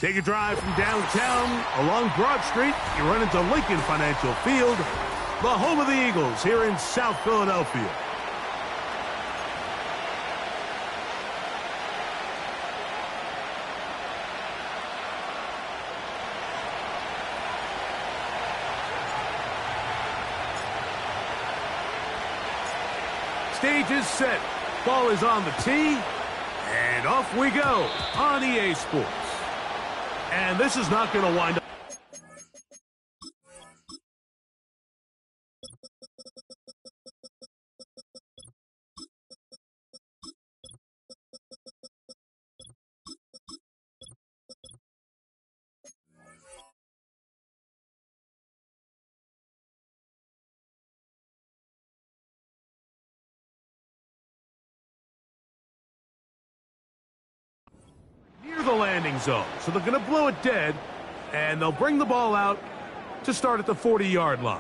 Take a drive from downtown along Broad Street. You run into Lincoln Financial Field, the home of the Eagles here in South Philadelphia. Stage is set. Ball is on the tee. And off we go on EA Sports. And this is not going to wind up. Near the landing zone, so they're going to blow it dead, and they'll bring the ball out to start at the 40-yard line.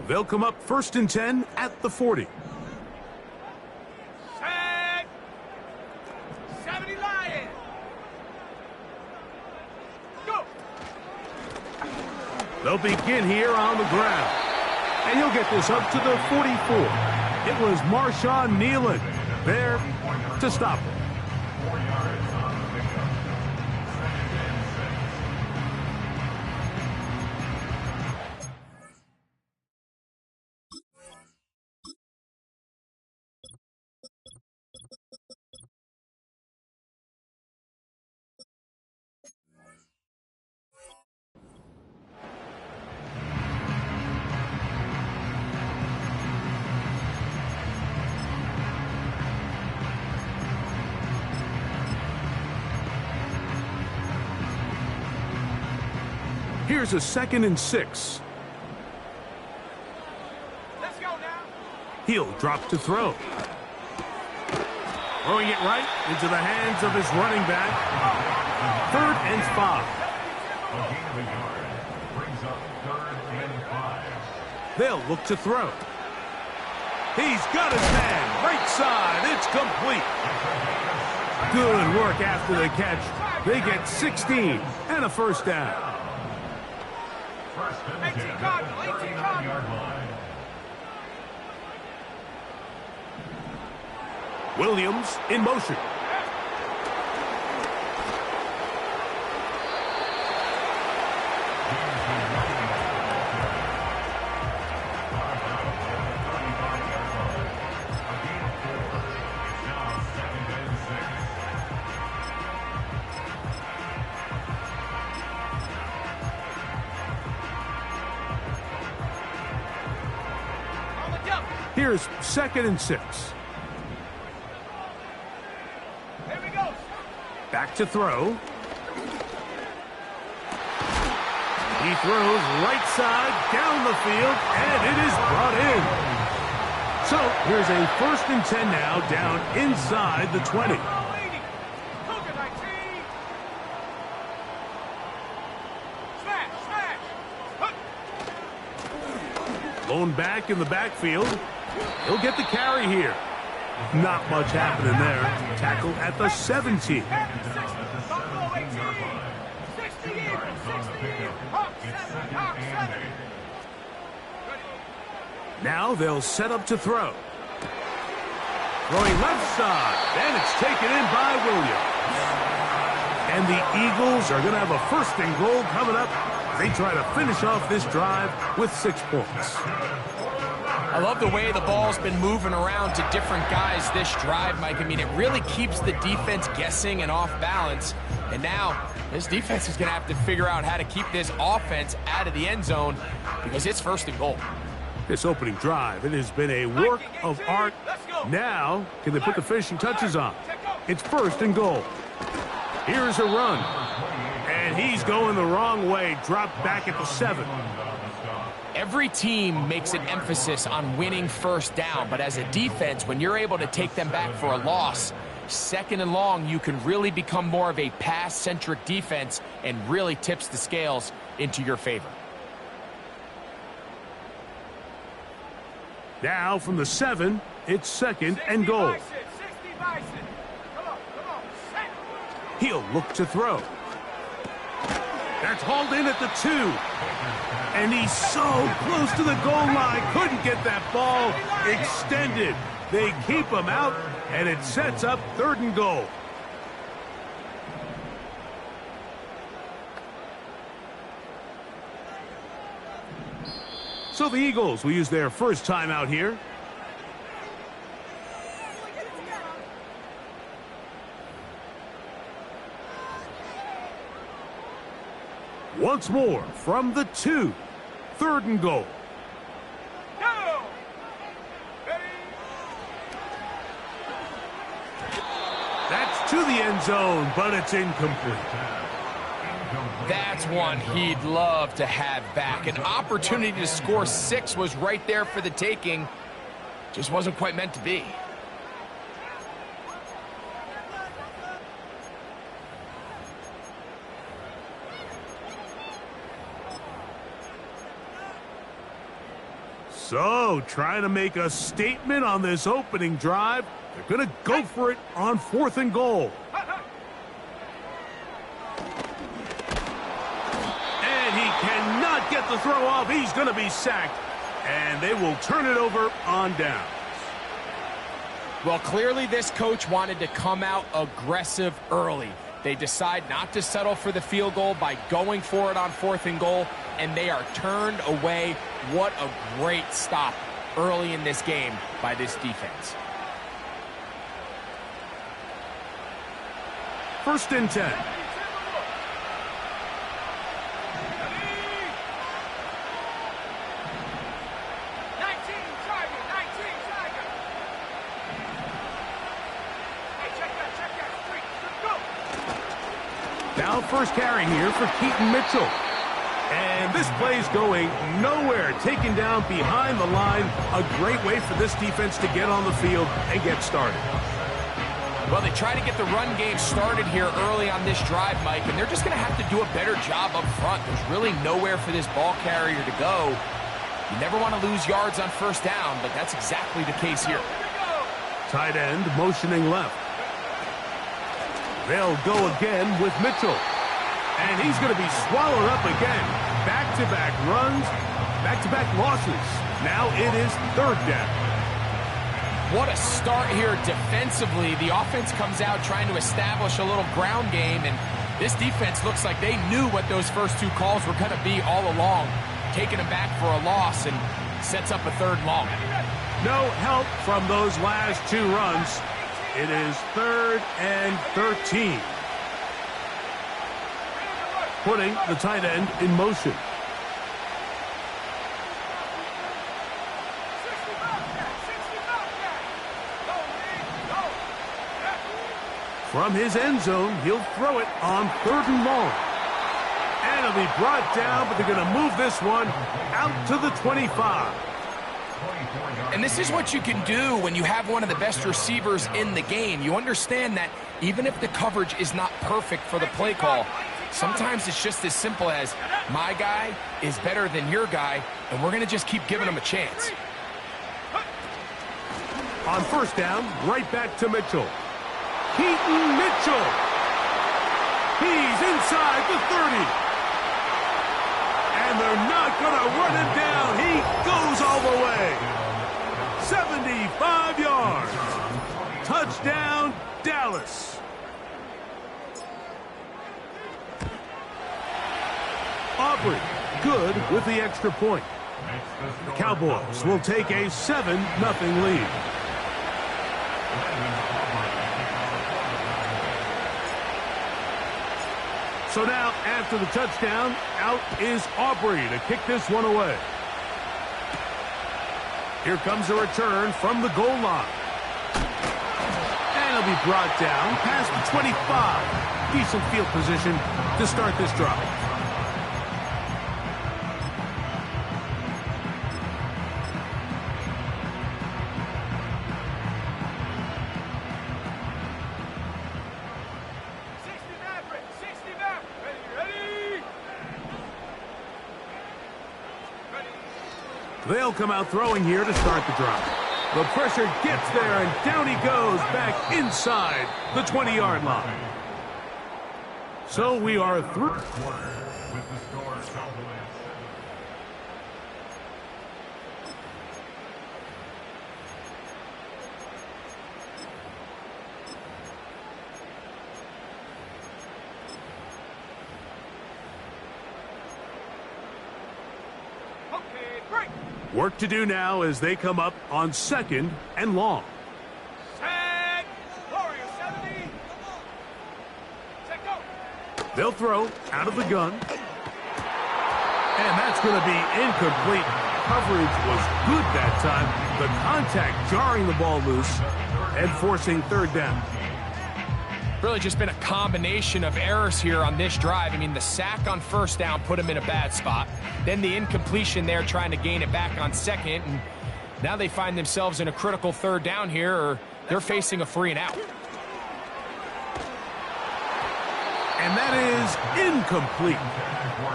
They'll come up 1st and 10 at the 40. They'll begin here on the ground. And he'll get this up to the 44. It was Marshawn Nealon there to stop him. Here's a 2nd and 6. Let's go now. He'll drop to throw. Throwing it right into the hands of his running back. 3rd and 5. They'll look to throw. He's got his man. Right side. It's complete. Good work after the catch. They get 16 and a 1st down. 18 yard line. Williams in motion. Here's 2nd and 6. Here we go. Back to throw. He throws right side down the field, and it is brought in. So here's a 1st and 10 now down inside the 20. Blown back in the backfield. He'll get the carry here. Not much happening there. Tackle at the 17. Now they'll set up to throw. Throwing left side. And it's taken in by Williams. And the Eagles are going to have a 1st and goal coming up. They try to finish off this drive with 6 points. I love the way the ball's been moving around to different guys this drive, Mike. I mean, it really keeps the defense guessing and off balance. And now this defense is going to have to figure out how to keep this offense out of the end zone because it's 1st and goal. This opening drive, it has been a work of art. Now, can they put the finishing touches on? It's 1st and goal. Here's a run. And he's going the wrong way. Dropped back at the 7. Every team makes an emphasis on winning 1st down, but as a defense, when you're able to take them back for a loss, makes second and long, you can really become more of a pass-centric defense and really tips the scales into your favor. Now from the 7, it's second and goal. 60 Bison. Come on, set. He'll look to throw. That's hauled in at the 2. And he's so close to the goal line. Couldn't get that ball extended. They keep him out, and it sets up third and goal. So the Eagles will use their first time out here. Once more from the 2. Third and goal. Go! Ready? That's to the end zone, but it's incomplete. That's one he'd love to have back. An opportunity to score 6 was right there for the taking. Just wasn't quite meant to be. So, trying to make a statement on this opening drive. They're going to go for it on 4th and goal. And he cannot get the throw off. He's going to be sacked. And they will turn it over on downs. Well, clearly this coach wanted to come out aggressive early. They decide not to settle for the field goal by going for it on 4th and goal, and they are turned away. What a great stop early in this game by this defense. 1st and 10. Now first carry here for Keaton Mitchell. And this play's going nowhere. Taken down behind the line. A great way for this defense to get on the field and get started. Well, they try to get the run game started here early on this drive, Mike, and they're just going to have to do a better job up front. There's really nowhere for this ball carrier to go. You never want to lose yards on 1st down, but that's exactly the case here. Tight end motioning left. They'll go again with Mitchell. And he's going to be swallowed up again. Back-to-back runs, back-to-back losses. Now it is 3rd down. What a start here defensively. The offense comes out trying to establish a little ground game, and this defense looks like they knew what those first 2 calls were going to be all along. Taking them back for a loss and sets up a 3rd and long. No help from those last 2 runs. It is 3rd and 13. Putting the tight end in motion. From his end zone, he'll throw it on 3rd and long. And it'll be brought down, but they're going to move this one out to the 25. And this is what you can do when you have one of the best receivers in the game. You understand that even if the coverage is not perfect for the play call, sometimes it's just as simple as my guy is better than your guy, and we're going to just keep giving him a chance. On 1st down, right back to Mitchell. Keaton Mitchell. He's inside the 30. And they're not going to run him down. He goes all the way. 75 yards. Touchdown, Dallas. Aubrey, good with the extra point. The Cowboys will take a 7-0 lead. So now, after the touchdown, out is Aubrey to kick this one away. Here comes a return from the goal line. And he'll be brought down past the 25. Decent field position to start this drive. They'll come out throwing here to start the drive. The pressure gets there, and down he goes back inside the 20-yard line. So we are through. Work to do now as they come up on 2nd and long. Set. Warrior 70. Set, go. They'll throw out of the gun. And that's going to be incomplete. Coverage was good that time. The contact jarring the ball loose and forcing 3rd down. Really just been a combination of errors here on this drive. I mean, the sack on 1st down put him in a bad spot. Then the incompletion there trying to gain it back on 2nd. And now they find themselves in a critical 3rd down here, or they're facing a 3 and out. And that is incomplete.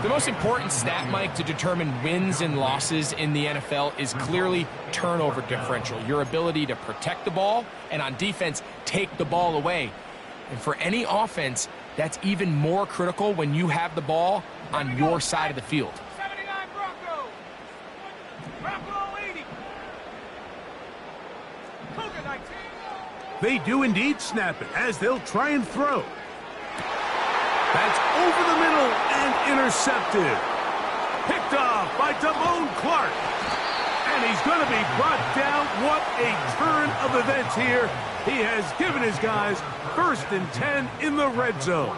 The most important stat, Mike, to determine wins and losses in the NFL is clearly turnover differential. Your ability to protect the ball and on defense, take the ball away. And for any offense, that's even more critical when you have the ball on your side of the field. 79 Broncos. Bronco 80. Cougar 19. They do indeed snap it as they'll try and throw. That's over the middle and intercepted. Picked off by Damone Clark. And he's going to be brought down. What a turn of events here. He has given his guys 1st and 10 in the red zone.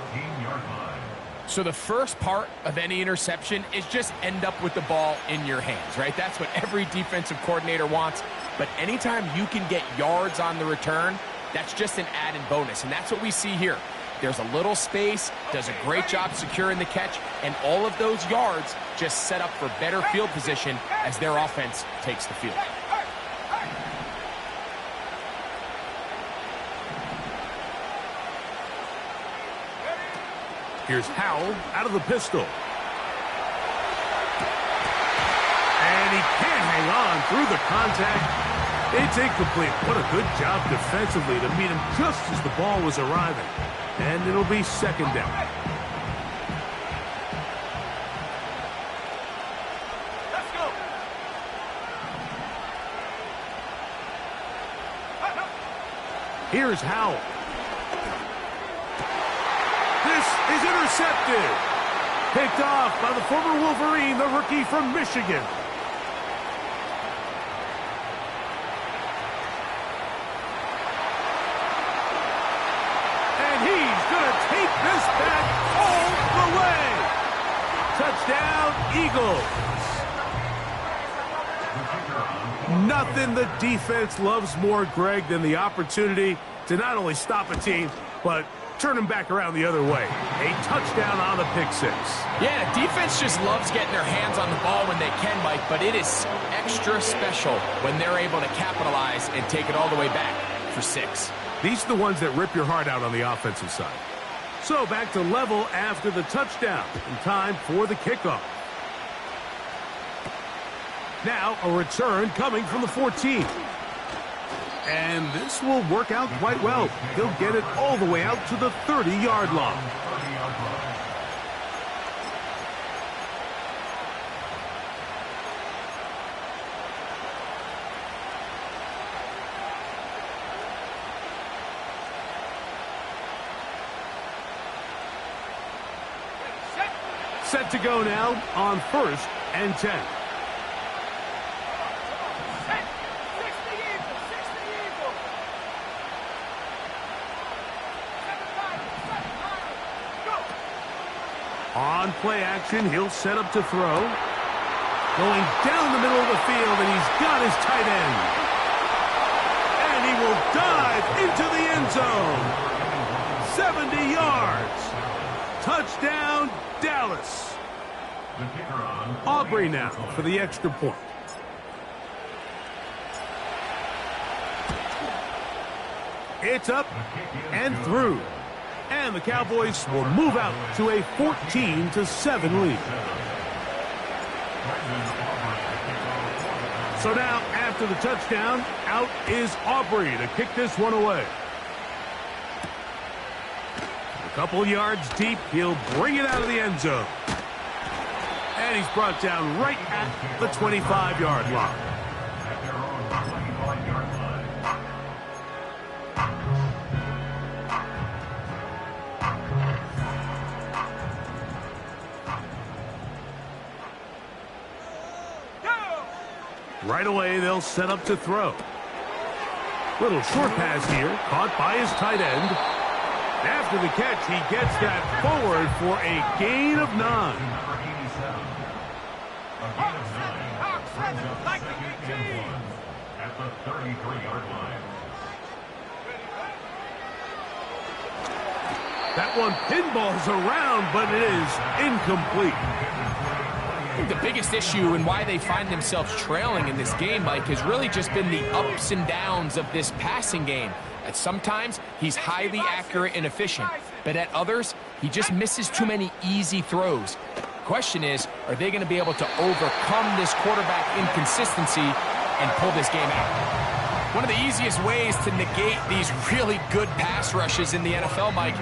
So the first part of any interception is just end up with the ball in your hands, right? That's what every defensive coordinator wants. But anytime you can get yards on the return, that's just an added bonus. And that's what we see here. There's a little space, does a great job securing the catch, and all of those yards just set up for better field position as their offense takes the field. Here's Howell out of the pistol. And he can't hang on through the contact. It's incomplete. What a good job defensively to meet him just as the ball was arriving. And it'll be 2nd down. Let's go. Here's Howell. This is intercepted. Picked off by the former Wolverine, the rookie from Michigan. And he's going to take this back all the way. Touchdown, Eagles. Nothing the defense loves more, Greg, than the opportunity to not only stop a team, but turn them back around the other way. A touchdown on the pick 6. Yeah, defense just loves getting their hands on the ball when they can, Mike, but it is extra special when they're able to capitalize and take it all the way back for 6. These are the ones that rip your heart out on the offensive side. So back to level after the touchdown, and time for the kickoff. Now a return coming from the 14. And this will work out quite well. He'll get it all the way out to the 30-yard line. Set to go now on 1st and 10. On play action, he'll set up to throw. Going down the middle of the field, and he's got his tight end. And he will dive into the end zone. 70 yards. Touchdown, Dallas. Aubrey now for the extra point. It's up and through. And the Cowboys will move out to a 14-7 lead. So now, after the touchdown, out is Aubrey to kick this one away. A couple yards deep, he'll bring it out of the end zone. And he's brought down right at the 25-yard line. Right away, they'll set up to throw. Little short pass here, caught by his tight end. After the catch, he gets that forward for a gain of 9. At the 33-yard line. That one pinballs around, but it is incomplete. I think the biggest issue and why they find themselves trailing in this game, Mike, has really just been the ups and downs of this passing game. At sometimes, he's highly accurate and efficient, but at others, he just misses too many easy throws. The question is, are they going to be able to overcome this quarterback inconsistency and pull this game out? One of the easiest ways to negate these really good pass rushes in the NFL, Mike,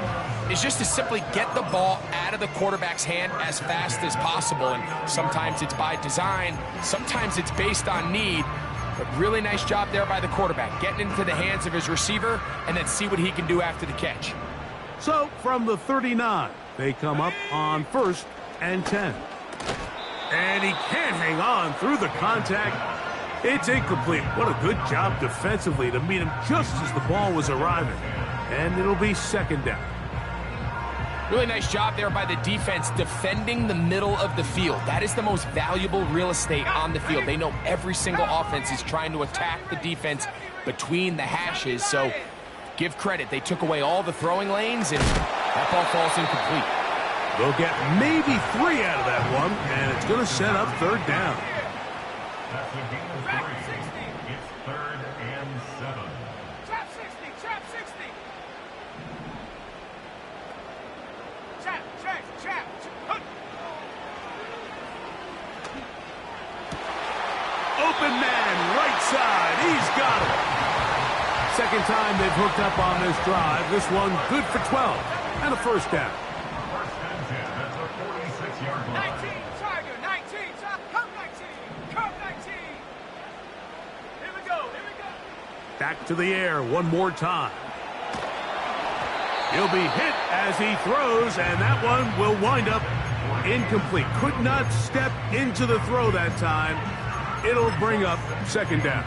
is just to simply get the ball out of the quarterback's hand as fast as possible. And sometimes it's by design, sometimes it's based on need. But really nice job there by the quarterback, getting into the hands of his receiver and then see what he can do after the catch. So from the 39, they come up on 1st and 10. And he can't hang on through the contact. It's incomplete. What a good job defensively to meet him just as the ball was arriving. And it'll be 2nd down. Really nice job there by the defense defending the middle of the field. That is the most valuable real estate on the field. They know every single offense is trying to attack the defense between the hashes. So give credit. They took away all the throwing lanes, and that ball falls incomplete. They'll get maybe 3 out of that one, and it's going to set up 3rd down. That's a gain of 3. It's 3rd and 7. Trap 60, trap 60. Trap. Open man, right side. He's got it. Second time they've hooked up on this drive. This one good for 12 and a 1st down. 1st and 10. That's a 46-yard line. 19, Tiger, 19. Come 19. Come 19. Here we go. Back to the air one more time. He'll be hit as he throws, and that one will wind up incomplete. Could not step into the throw that time. It'll bring up 2nd down.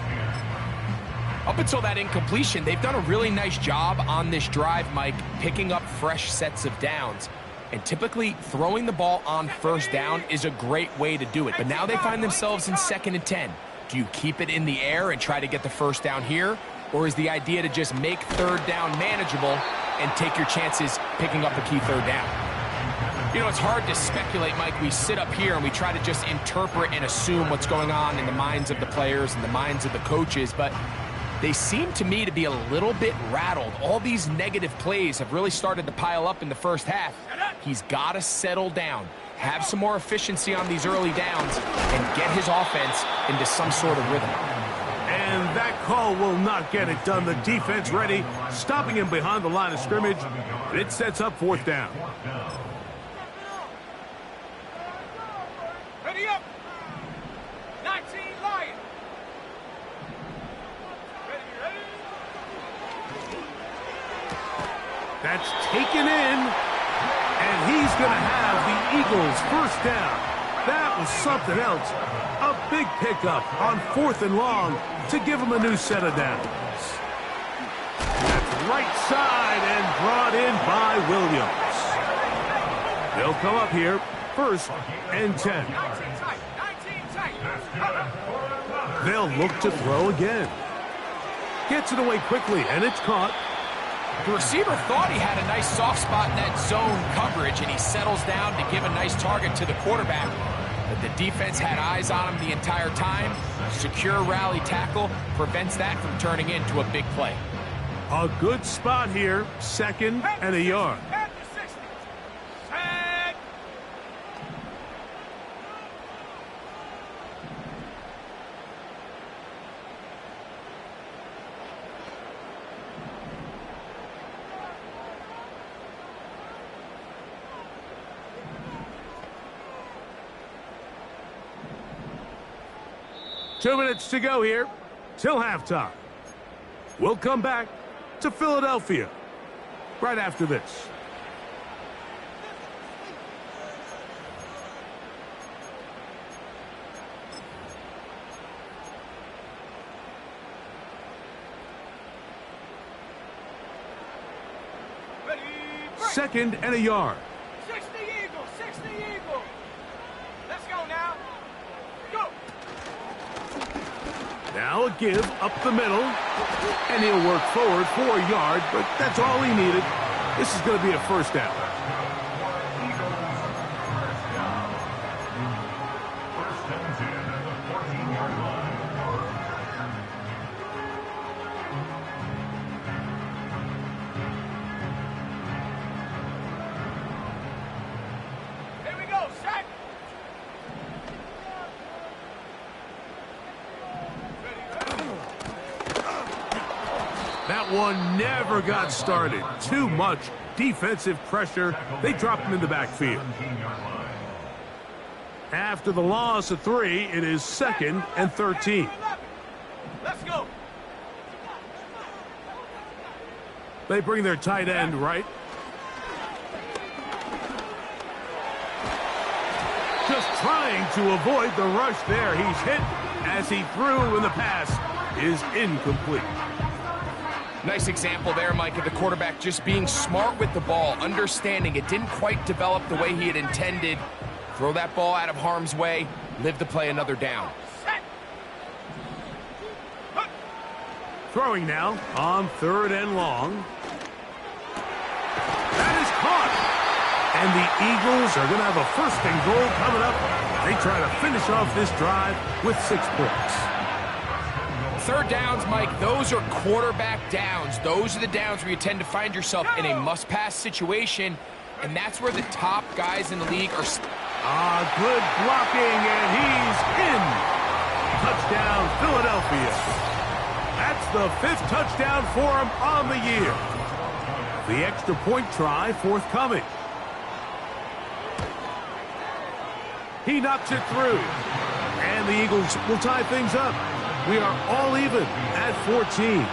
Up until that incompletion, they've done a really nice job on this drive, Mike, picking up fresh sets of downs. And typically, throwing the ball on 1st down is a great way to do it. But now they find themselves in 2nd and 10. Do you keep it in the air and try to get the 1st down here? Or is the idea to just make 3rd down manageable and take your chances picking up a key 3rd down? You know, it's hard to speculate, Mike. We sit up here and we try to just interpret and assume what's going on in the minds of the players and the minds of the coaches, but they seem to me to be a little bit rattled. All these negative plays have really started to pile up in the 1st half. He's got to settle down, have some more efficiency on these early downs, and get his offense into some sort of rhythm. And that call will not get it done. The defense ready, stopping him behind the line of scrimmage. And it sets up 4th down. Ready up. 19, Lion. Ready. That's taken in. And he's going to have the Eagles 1st down. That was something else. A big pickup on 4th and long to give him a new set of downs. That's right side and brought in by Williams. They'll come up here 1st and 10. 19 tight. They'll look to throw again. Gets it away quickly, and it's caught. The receiver thought he had a nice soft spot in that zone coverage, and he settles down to give a nice target to the quarterback. But the defense had eyes on him the entire time. Secure rally tackle prevents that from turning into a big play. A good spot here, 2nd and a yard. At the 60. Set. 2 minutes to go here till halftime. We'll come back to Philadelphia right after this. Ready, break. 2nd and a yard. 60 Eagles, 60 Eagles. Let's go now. Go. Now a give up the middle, and he'll work forward for a yard, but that's all he needed. This is going to be a first down. First and 10 at the 14-yard line. Here we go, sack. That one never got started. Too much defensive pressure. They dropped him in the backfield. 17-yard line. After the loss of 3, it is 2nd and 13. Let's go. They bring their tight end right. Just trying to avoid the rush there. He's hit as he threw, and the pass is incomplete. Nice example there, Mike, of the quarterback just being smart with the ball, understanding it didn't quite develop the way he had intended. Throw that ball out of harm's way, live to play another down. Set. Throwing now on 3rd and long. That is caught. And the Eagles are going to have a 1st and goal coming up. They try to finish off this drive with 6 points. 3rd downs, Mike, those are quarterback downs. Those are the downs where you tend to find yourself in a must-pass situation, and that's where the top guys in the league are. Good blocking, and he's in. Touchdown, Philadelphia. That's the 5th touchdown for him on the year. The extra point try forthcoming. He knocks it through, and the Eagles will tie things up. We are all even at 14.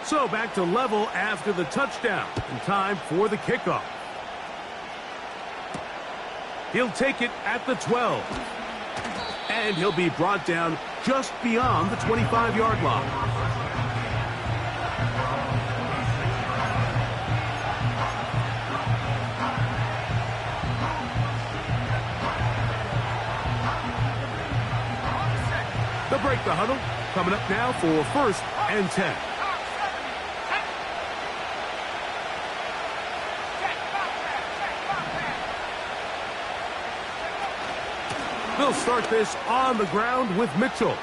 So back to level after the touchdown, and time for the kickoff. He'll take it at the 12. And he'll be brought down just beyond the 25-yard line. They'll break the huddle. Coming up now for 1st and 10. They'll start this on the ground with Mitchell.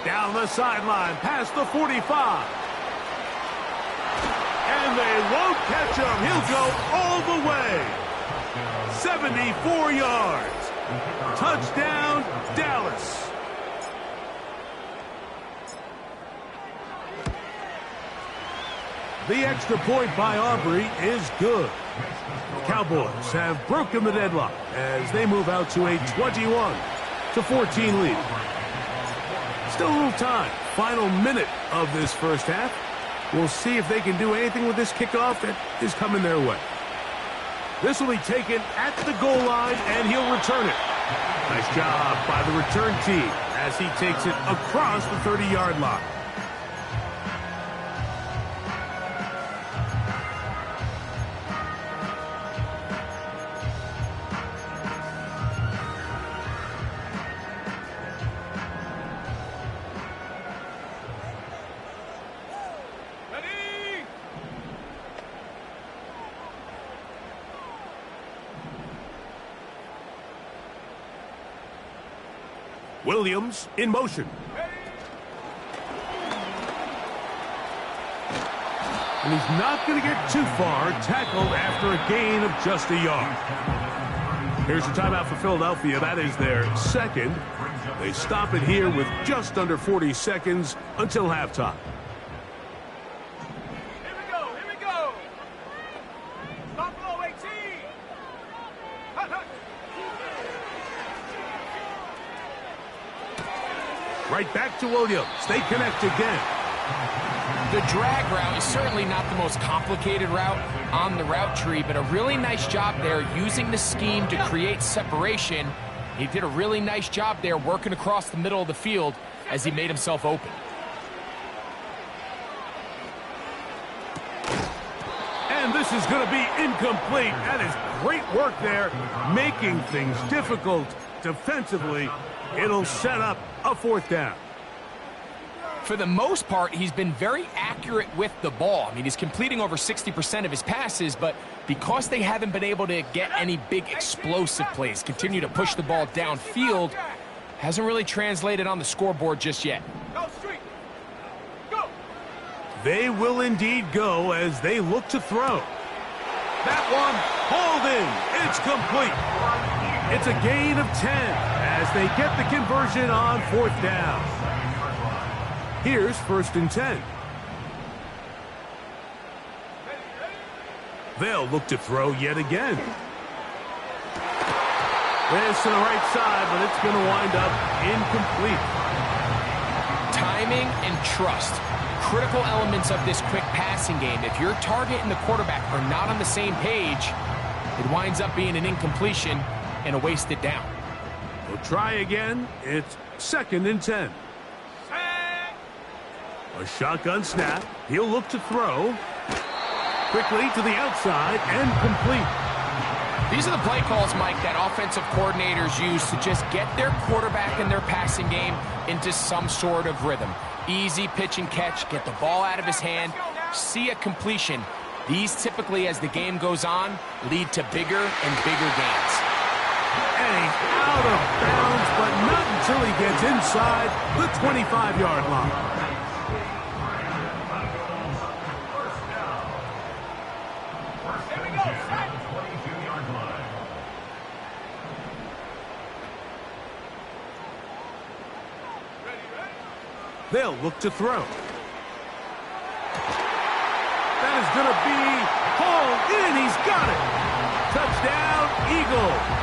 Down the sideline, past the 45. And they won't catch him. He'll go all the way. 74 yards. Touchdown, Dallas. The extra point by Aubrey is good. The Cowboys have broken the deadlock as they move out to a 21-14 lead. Still a little time. Final minute of this first half. We'll see if they can do anything with this kickoff that is coming their way. This will be taken at the goal line, and he'll return it. Nice job by the return team as he takes it across the 30-yard line. Williams in motion. And he's not going to get too far. Tackled after a gain of just a yard. Here's the timeout for Philadelphia. That is their 2nd. They stop it here with just under 40 seconds until halftime. Here we go, here we go. Buffalo 18. Right back to Williams. They connect again. The drag route is certainly not the most complicated route on the route tree, but a really nice job there using the scheme to create separation. He did a really nice job there working across the middle of the field as he made himself open. And this is going to be incomplete. That is great work there, making things difficult defensively. It'll set up a fourth down. For the most part, he's been very accurate with the ball. I mean, he's completing over 60% of his passes, but because they haven't been able to get any big explosive plays, continue to push the ball downfield, hasn't really translated on the scoreboard just yet. They will indeed go as they look to throw. That one hauled in. It's complete. It's a gain of 10 as they get the conversion on fourth down. Here's 1st and 10. They'll look to throw yet again. This to the right side, but it's going to wind up incomplete. Timing and trust. Critical elements of this quick passing game. If your target and the quarterback are not on the same page, it winds up being an incompletion and a wasted down. We'll try again. It's 2nd and 10. A shotgun snap. He'll look to throw. Quickly to the outside and complete. These are the play calls, Mike, that offensive coordinators use to just get their quarterback and their passing game into some sort of rhythm. Easy pitch and catch, get the ball out of his hand, see a completion. These typically, as the game goes on, lead to bigger and bigger gains. And he's out of bounds, but not until he gets inside the 25-yard line. They'll look to throw. That is going to be hauled in. He's got it. Touchdown, Eagles.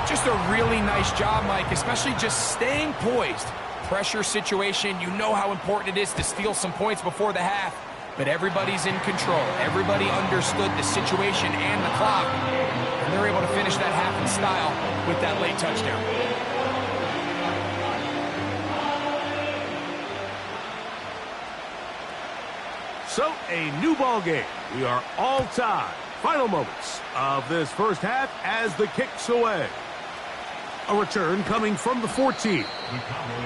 Just a really nice job, Mike, especially just staying poised. Pressure situation, you know how important it is to steal some points before the half, but everybody's in control. Everybody understood the situation and the clock, and they're able to finish that half in style with that late touchdown. So, a new ball game. We are all tied. Final moments of this first half as the kick's away. A return coming from the 14.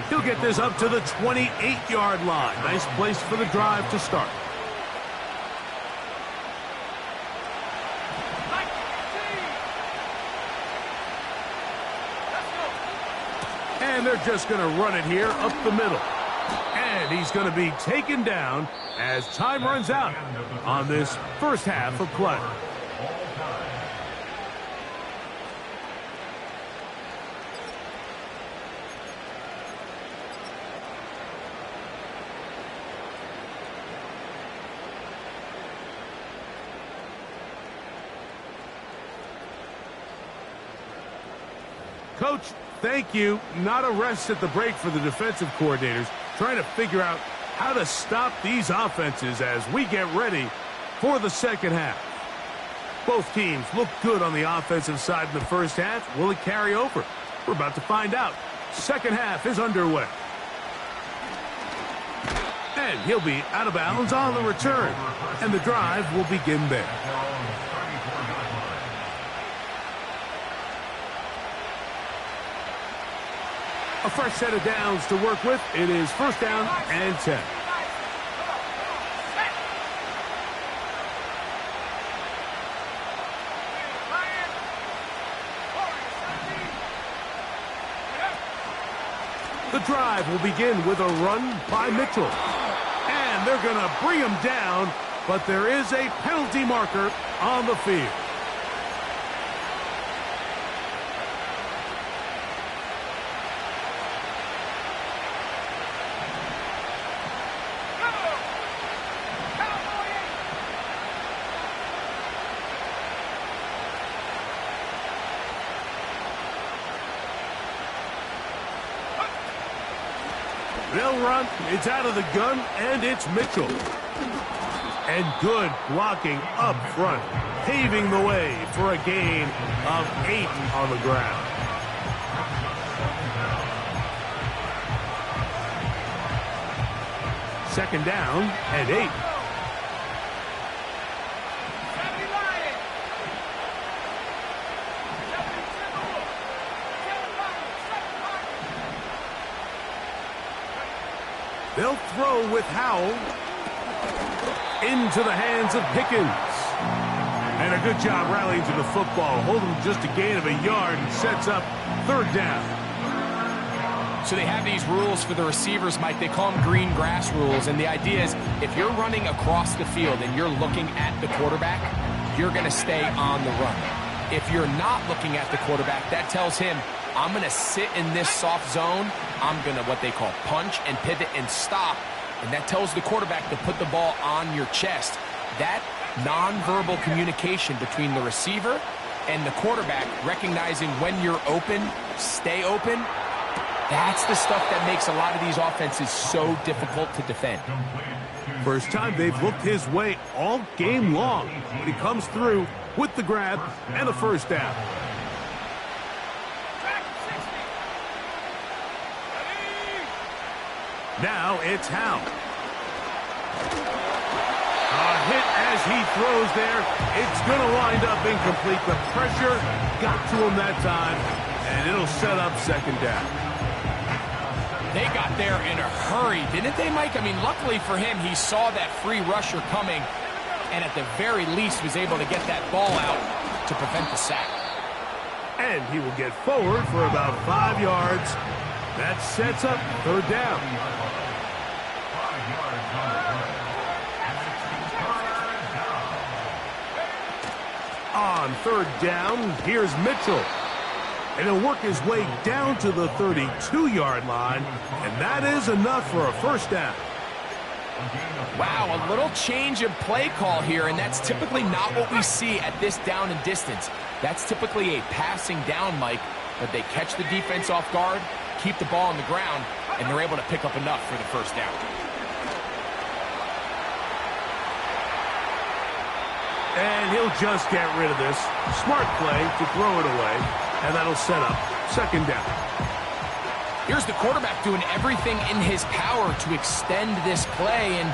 He'll get this up to the 28-yard line. Nice place for the drive to start. And they're just going to run it here up the middle. And he's going to be taken down as time runs out on this first half of play. Coach, thank you. Not a rest at the break for the defensive coordinators, trying to figure out how to stop these offenses as we get ready for the second half. Both teams look good on the offensive side in the first half. Will it carry over? We're about to find out. Second half is underway. And he'll be out of bounds on the return. And the drive will begin there. A fresh set of downs to work with. It is first down and 10. The drive will begin with a run by Mitchell. And they're going to bring him down, but there is a penalty marker on the field. They'll run. It's out of the gun, and it's Mitchell. And good blocking up front, paving the way for a gain of 8 on the ground. Second down and 8. They'll throw with Howell. Into the hands of Pickens. And a good job rallying to the football. Holding just a gain of a yard and sets up third down. So they have these rules for the receivers, Mike. They call them green grass rules. And the idea is if you're running across the field and you're looking at the quarterback, you're going to stay on the run. If you're not looking at the quarterback, that tells him, I'm going to sit in this soft zone. I'm going to what they call punch and pivot and stop. And that tells the quarterback to put the ball on your chest. That nonverbal communication between the receiver and the quarterback, recognizing when you're open, stay open, that's the stuff that makes a lot of these offenses so difficult to defend. First time they've looked his way all game long, but he comes through with the grab and a first down. Now it's Howell. A hit as he throws there. It's going to wind up incomplete. The pressure got to him that time, and it'll set up second down. They got there in a hurry, didn't they, Mike? I mean, luckily for him, he saw that free rusher coming, and at the very least was able to get that ball out to prevent the sack. And he will get forward for about 5 yards. That sets up third down. On third down, here's Mitchell. And he'll work his way down to the 32-yard line, and that is enough for a first down. Wow, a little change of play call here, and that's typically not what we see at this down and distance. That's typically a passing down, Mike, but they catch the defense off guard, keep the ball on the ground, and they're able to pick up enough for the first down. And he'll just get rid of this. Smart play to throw it away, and that'll set up second down. Here's the quarterback doing everything in his power to extend this play, and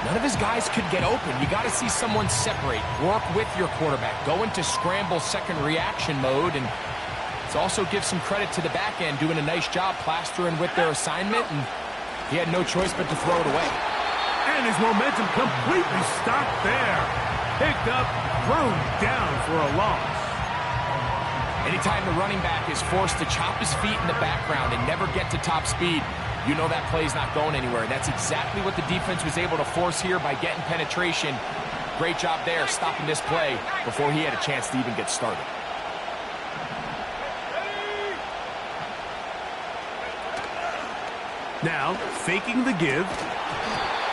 none of his guys could get open. You got to see someone separate, work with your quarterback, go into scramble second reaction mode, and it also gives some credit to the back end doing a nice job plastering with their assignment, and he had no choice but to throw it away. And his momentum completely stopped there. Picked up, thrown down for a loss. Anytime the running back is forced to chop his feet in the background and never get to top speed, you know that play's not going anywhere. That's exactly what the defense was able to force here by getting penetration. Great job there, stopping this play before he had a chance to even get started. Now, faking the give.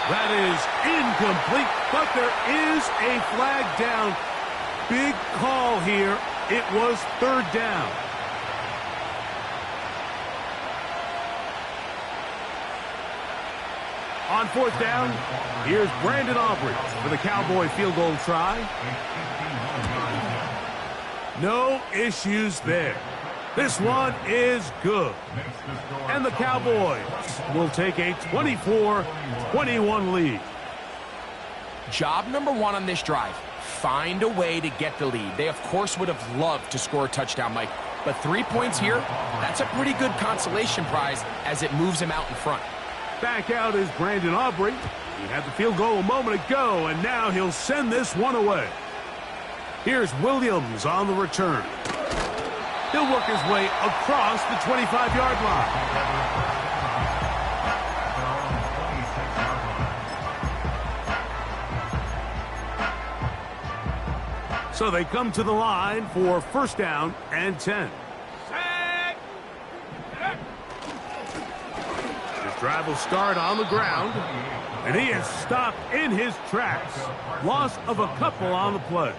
That is incomplete, but there is a flag down. Big call here. It was third down. On fourth down, here's Brandon Aubrey for the Cowboy field goal try. No issues there. This one is good. And the Cowboys will take a 24-21 lead. Job number one on this drive, find a way to get the lead. They, of course, would have loved to score a touchdown, Mike. But 3 points here, that's a pretty good consolation prize as it moves him out in front. Back out is Brandon Aubrey. He had the field goal a moment ago, and now he'll send this one away. Here's Williams on the return. He'll work his way across the 25-yard line. So they come to the line for first down and 10. This drive will start on the ground, and he is stopped in his tracks. Loss of a couple on the play.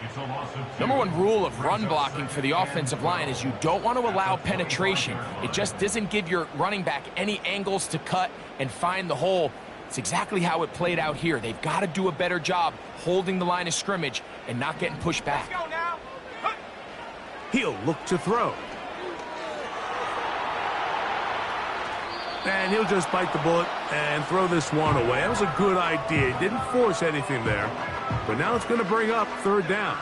It's a loss of 2. Number one rule of run blocking for the offensive line is you don't want to allow penetration. It just doesn't give your running back any angles to cut and find the hole. It's exactly how it played out here. They've got to do a better job holding the line of scrimmage and not getting pushed back. Let's go now. He'll look to throw. And he'll just bite the bullet and throw this one away. That was a good idea. He didn't force anything there. But now it's going to bring up third down.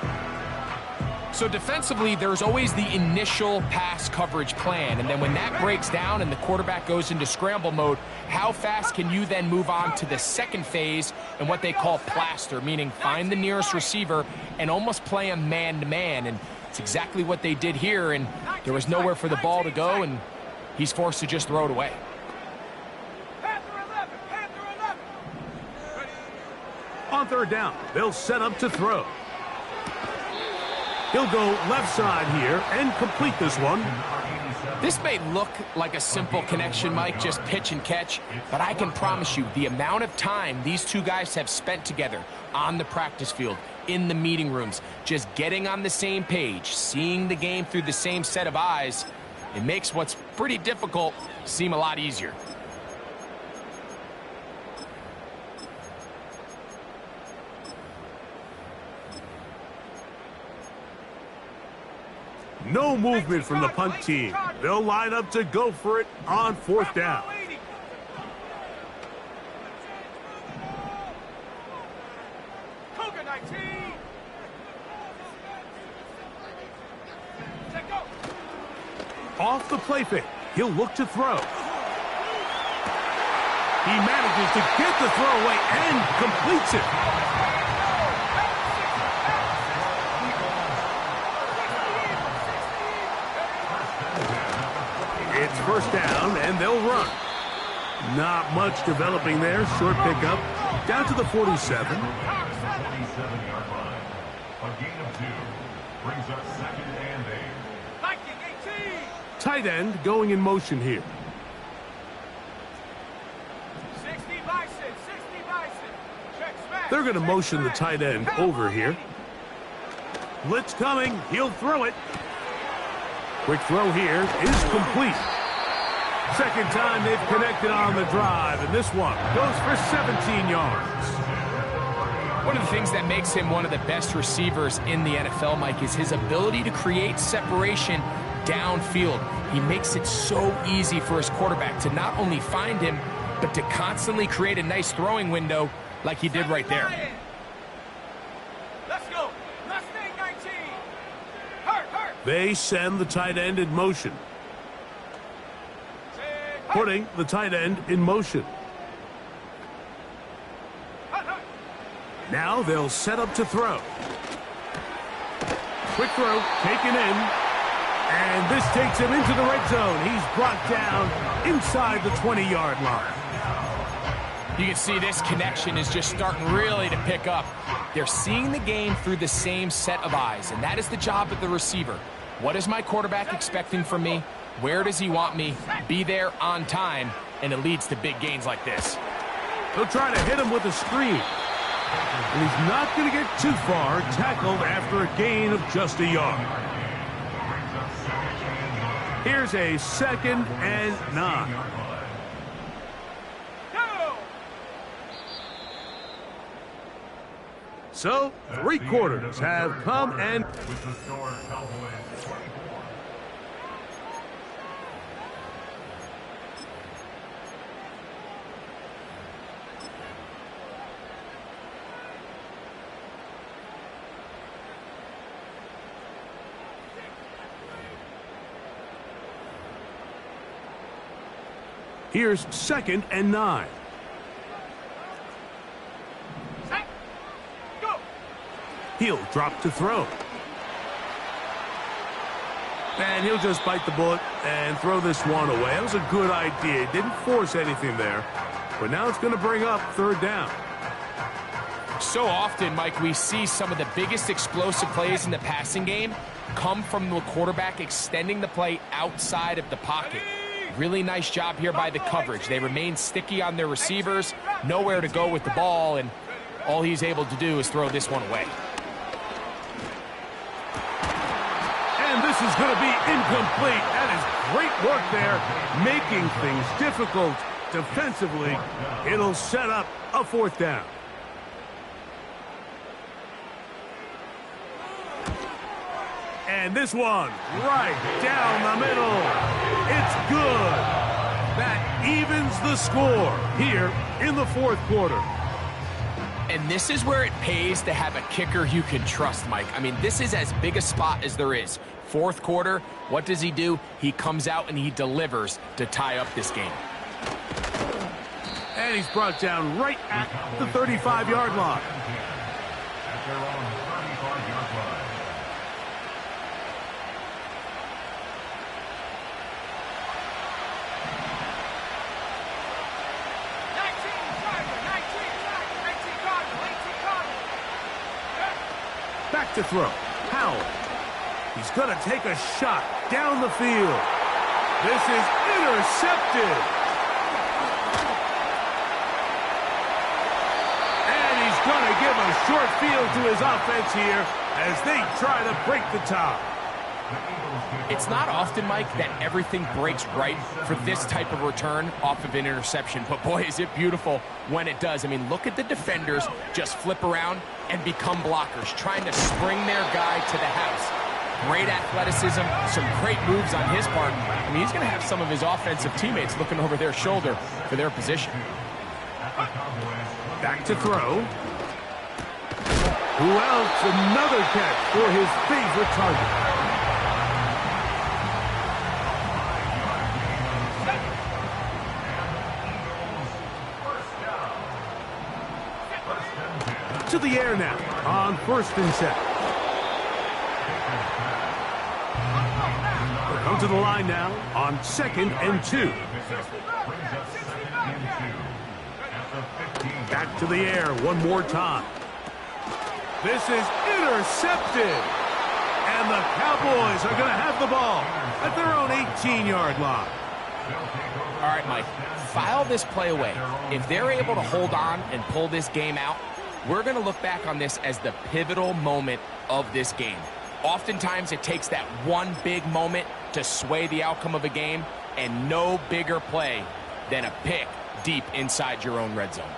So defensively, there's always the initial pass coverage plan. And then when that breaks down and the quarterback goes into scramble mode, how fast can you then move on to the second phase and what they call plaster, meaning find the nearest receiver and almost play him man-to-man. And it's exactly what they did here. And there was nowhere for the ball to go, and he's forced to just throw it away. On third down, they'll set up to throw. He'll go left side here and complete this one. This may look like a simple connection, Mike, just pitch and catch, but I can promise you the amount of time these two guys have spent together on the practice field, in the meeting rooms, just getting on the same page, seeing the game through the same set of eyes, it makes what's pretty difficult seem a lot easier. No movement from the punt team. They'll line up to go for it on fourth down. Cougar 19. Off the play fake, he'll look to throw. He manages to get the throw away and completes it. It's first down, and they'll run. Not much developing there. Short pickup. Down to the 47. 47-yard line. A gain of 2. Brings up second and 8. Viking 18. Tight end going in motion here. 60 Bison. 60 Bison. Check smash. They're going to motion the tight end over here. Blitz coming. He'll throw it. Quick throw here is complete. Second time they've connected on the drive, and this one goes for 17 yards. One of the things that makes him one of the best receivers in the NFL, Mike, is his ability to create separation downfield. He makes it so easy for his quarterback to not only find him, but to constantly create a nice throwing window like he did right there. Let's go. Mustang 19. Hurt. They send the tight end in motion. Putting the tight end in motion. Now they'll set up to throw. Quick throw, taken in. And this takes him into the red zone. He's brought down inside the 20-yard line. You can see this connection is just starting really to pick up. They're seeing the game through the same set of eyes, and that is the job of the receiver. What is my quarterback expecting from me? Where does he want me? Be there on time, and it leads to big gains like this. They'll try to hit him with a screen. And he's not going to get too far, tackled after a gain of just a yard. Here's a 2nd and 9. So, 3 quarters have come and... With the score, Cowboys 24. Here's 2nd and 9. He'll drop to throw. And he'll just bite the bullet and throw this one away. That was a good idea. Didn't force anything there. But now it's going to bring up third down. So often, Mike, we see some of the biggest explosive plays in the passing game come from the quarterback extending the play outside of the pocket. Really nice job here by the coverage. They remain sticky on their receivers, nowhere to go with the ball, and all he's able to do is throw this one away. And this is going to be incomplete. That is great work there, making things difficult defensively. It'll set up a 4th down. And this one, right down the middle. It's good. That evens the score here in the 4th quarter. And this is where it pays to have a kicker you can trust, Mike. I mean, this is as big a spot as there is. 4th quarter, what does he do? He comes out and he delivers to tie up this game. And he's brought down right at the 35-yard line. At their own 35-yard line. Back to throw. Howell. He's going to take a shot down the field. This is intercepted. And he's going to give a short field to his offense here as they try to break the tie. It's not often, Mike, that everything breaks right for this type of return off of an interception. But, boy, is it beautiful when it does. I mean, look at the defenders just flip around and become blockers, trying to spring their guy to the house. Great athleticism, some great moves on his part. I mean, he's going to have some of his offensive teammates looking over their shoulder for their position. Back to throw. Who else? Another catch for his favorite target. To the air now on 1st and 7. They'll come to the line now on 2nd and 2. Back to the air one more time. This is intercepted. And the Cowboys are going to have the ball at their own 18-yard line. All right, Mike, file this play away. If they're able to hold on and pull this game out, we're going to look back on this as the pivotal moment of this game. Oftentimes, it takes that one big moment to sway the outcome of a game, and no bigger play than a pick deep inside your own red zone.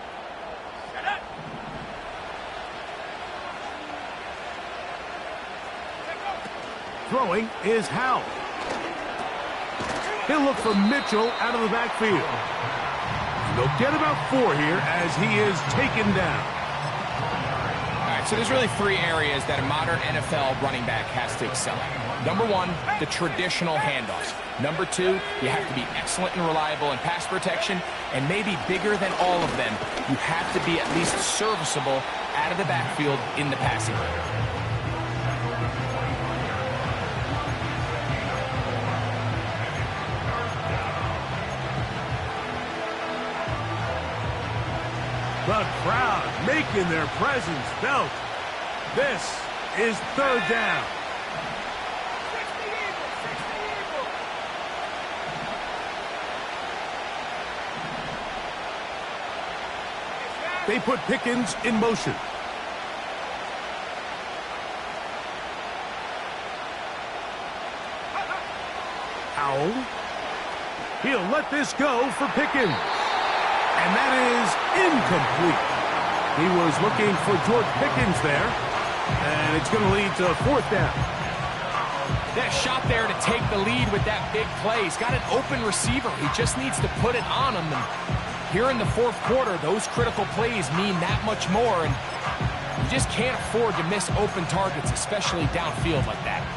Throwing is Howell. He'll look for Mitchell out of the backfield. They'll get about 4 here as he is taken down. So there's really 3 areas that a modern NFL running back has to excel at. Number 1, the traditional handoffs. Number 2, you have to be excellent and reliable in pass protection. And maybe bigger than all of them, you have to be at least serviceable out of the backfield in the passing game. The crowd making their presence felt. This is 3rd down. They put Pickens in motion. Howell. He'll let this go for Pickens. And that is incomplete. He was looking for George Pickens there. And it's going to lead to 4th down. That shot there to take the lead with that big play. He's got an open receiver. He just needs to put it on him. And here in the 4th quarter, those critical plays mean that much more. And you just can't afford to miss open targets, especially downfield like that.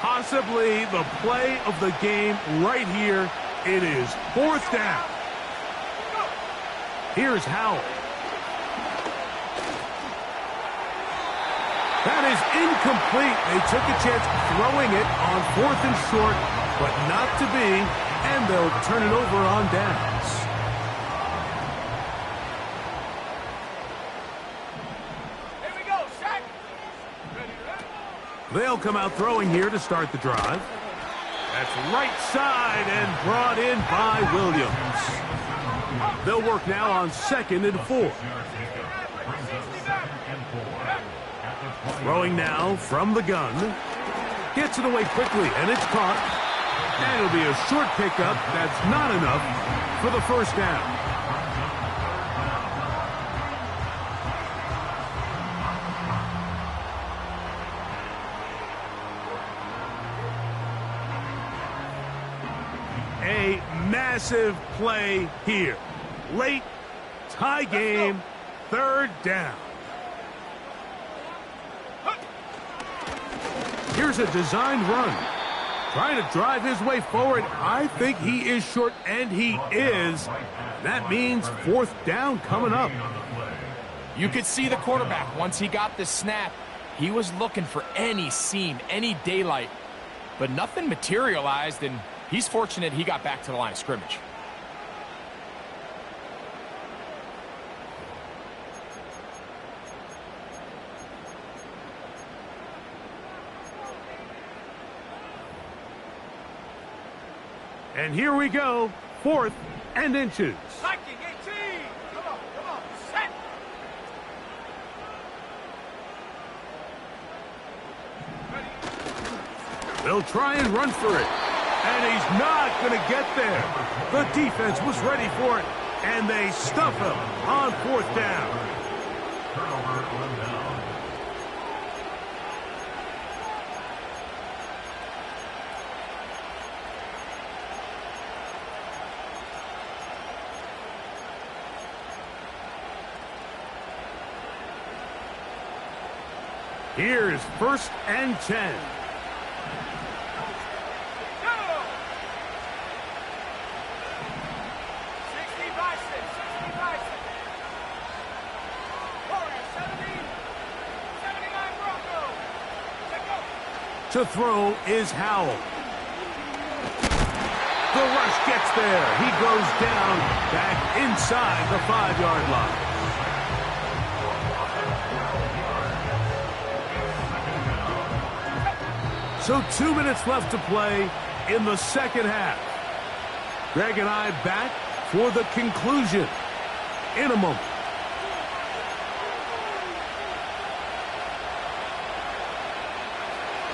Possibly the play of the game right here. It is 4th down. Here's Howell. That is incomplete. They took a chance throwing it on 4th and short, but not to be, and they'll turn it over on downs. Here we go, Shaq. They'll come out throwing here to start the drive. That's right side and brought in by Williams. They'll work now on 2nd and 4. Throwing now from the gun. Gets it away quickly, and it's caught. And it'll be a short pickup. That's not enough for the first down. A massive play here. Late, tie game, 3rd down. Here's a designed run. Trying to drive his way forward. I think he is short, and he is. That means 4th down coming up. You could see the quarterback, once he got the snap, he was looking for any seam, any daylight. But nothing materialized, and he's fortunate he got back to the line of scrimmage. And here we go, 4th and inches. Viking 18. Come on, set. They'll try and run for it. And he's not going to get there. The defense was ready for it, and they stuff him on 4th down. Turnover on down. Here's 1st and 10. Go! 60 by 6, 60 by 6. Warriors 70, 79 Broncos. Check go. To throw is Howell. The rush gets there. He goes down back inside the 5-yard line. So 2 minutes left to play in the 2nd half. Greg and I back for the conclusion in a moment.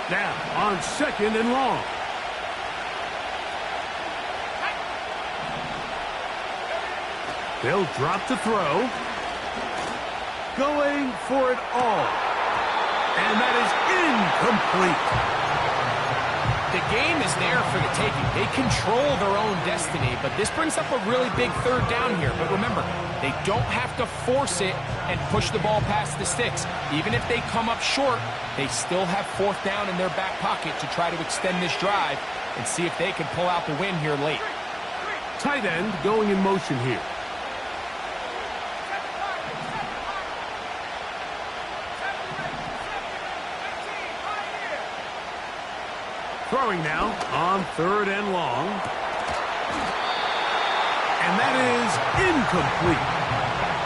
Now on 2nd and long. They'll drop to throw. Going for it all. And that is incomplete. The game is there for the taking. They control their own destiny, but this brings up a really big 3rd down here. But remember, they don't have to force it and push the ball past the sticks. Even if they come up short, they still have 4th down in their back pocket to try to extend this drive and see if they can pull out the win here late. Tight end going in motion here. Throwing now on 3rd and long. And that is incomplete.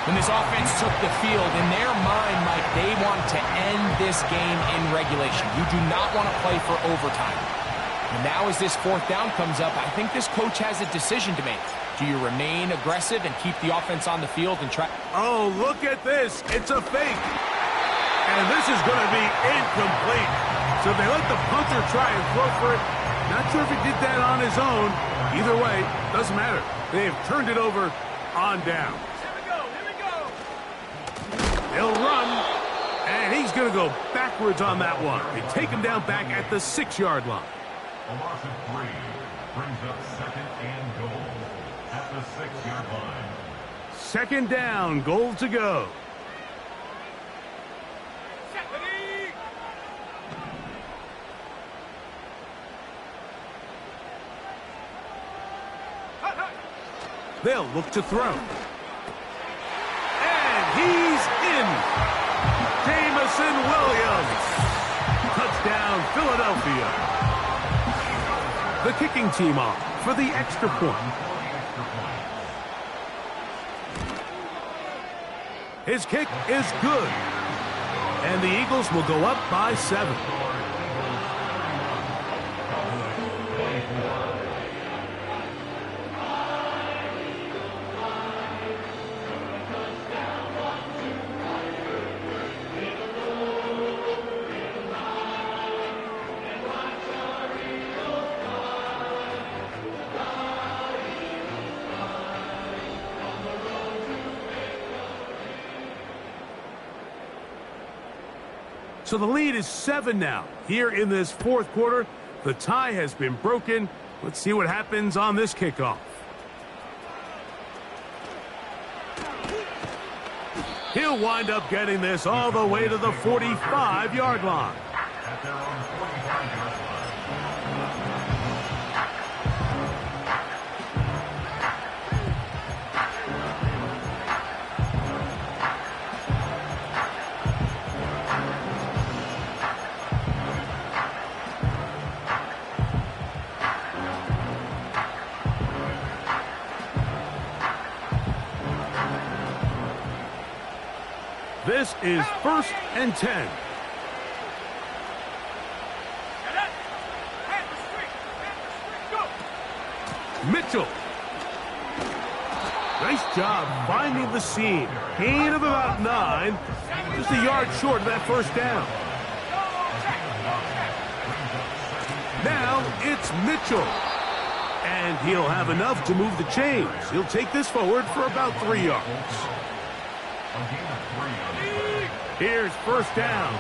When this offense took the field, in their mind, Mike, they want to end this game in regulation. You do not want to play for overtime. And now as this 4th down comes up, I think this coach has a decision to make. Do you remain aggressive and keep the offense on the field and try... Oh, look at this. It's a fake. And this is going to be incomplete. So they let the punter try and throw for it. Not sure if he did that on his own. Either way, doesn't matter. They have turned it over on down. Here we go. They'll run, and he's going to go backwards on that one. They take him down back at the 6-yard line. A loss of 3 brings up 2nd and goal at the 6-yard line. 2nd down, goal to go. They'll look to throw. And he's in. Jameson Williams. Touchdown, Philadelphia. The kicking team off for the extra point. His kick is good. And the Eagles will go up by 7. So the lead is 7 now. Here in this fourth quarter, the tie has been broken. Let's see what happens on this kickoff. He'll wind up getting this all the way to the 45-yard line. At their own 45-yard line. This is 1st and 10. Mitchell. Nice job finding the seam. Gain of about 9. Just a yard short of that first down. Now it's Mitchell. And he'll have enough to move the chains. He'll take this forward for about 3 yards. Here's first down.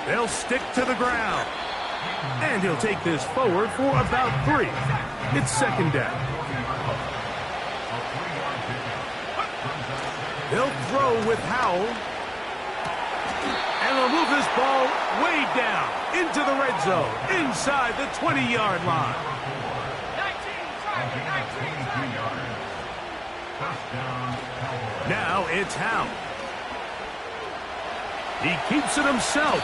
They'll stick to the ground. And he'll take this forward for about 3. It's second down. They'll throw with Howell. And they'll move this ball way down into the red zone, inside the 20-yard line. Now it's Howell. He keeps it himself.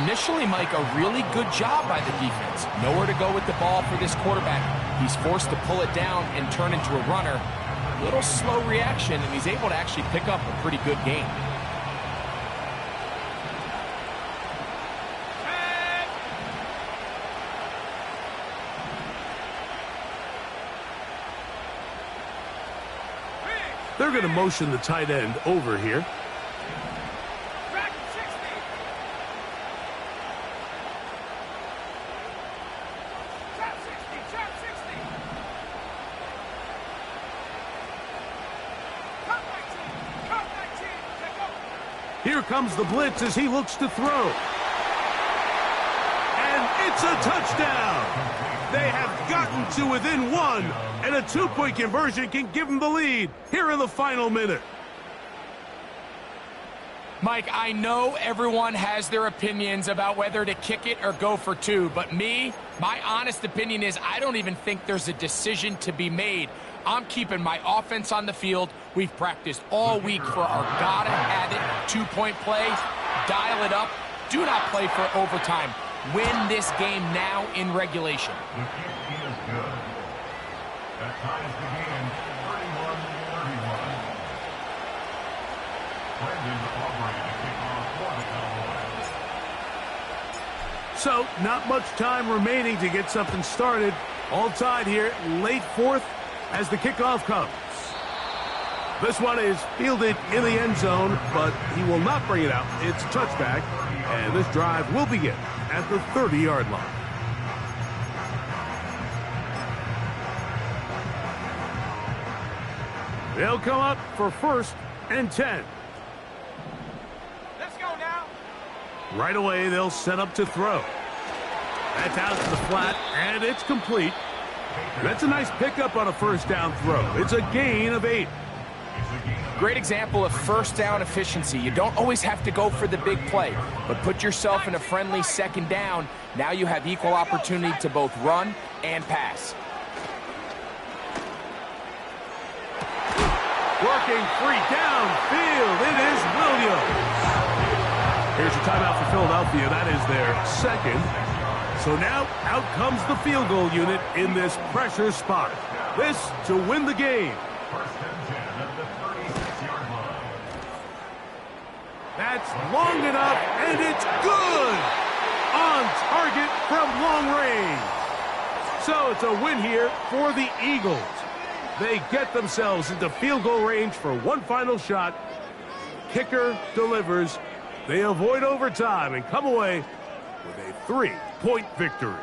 Initially, Mike, a really good job by the defense. Nowhere to go with the ball for this quarterback. He's forced to pull it down and turn into a runner. Little slow reaction, and he's able to actually pick up a pretty good game. They're going to motion the tight end over here. Here comes the blitz as he looks to throw. And it's a touchdown. They have gotten to within 1, and a 2-point conversion can give them the lead here in the final minute. Mike, I know everyone has their opinions about whether to kick it or go for 2, but my honest opinion is I don't even think there's a decision to be made. I'm keeping my offense on the field. We've practiced all week for our gotta-have-it 2-point play. Dial it up. Do not play for overtime. Win this game now in regulation. The kick is good. That ties the game 31-31. Brendan Aubrey to kick off for the Cowboys. So, not much time remaining to get something started. All tied here, late fourth, as the kickoff comes. This one is fielded in the end zone, but he will not bring it out. It's a touchback, and this drive will begin at the 30-yard line. They'll come up for 1st and 10. Let's go now. Right away, they'll set up to throw. That's out to the flat, and it's complete. That's a nice pickup on a first down throw. It's a gain of 8. Great example of first down efficiency. You don't always have to go for the big play, but put yourself in a friendly second down. Now you have equal opportunity to both run and pass. Working free downfield. It is Williams. Here's a timeout for Philadelphia. That is their second. So now out comes the field goal unit in this pressure spot. This to win the game. 1st and 10 at the 36-yard line. That's long enough, and it's good! On target from long range. So it's a win here for the Eagles. They get themselves into field goal range for one final shot. Kicker delivers. They avoid overtime and come away with a 3-point victory.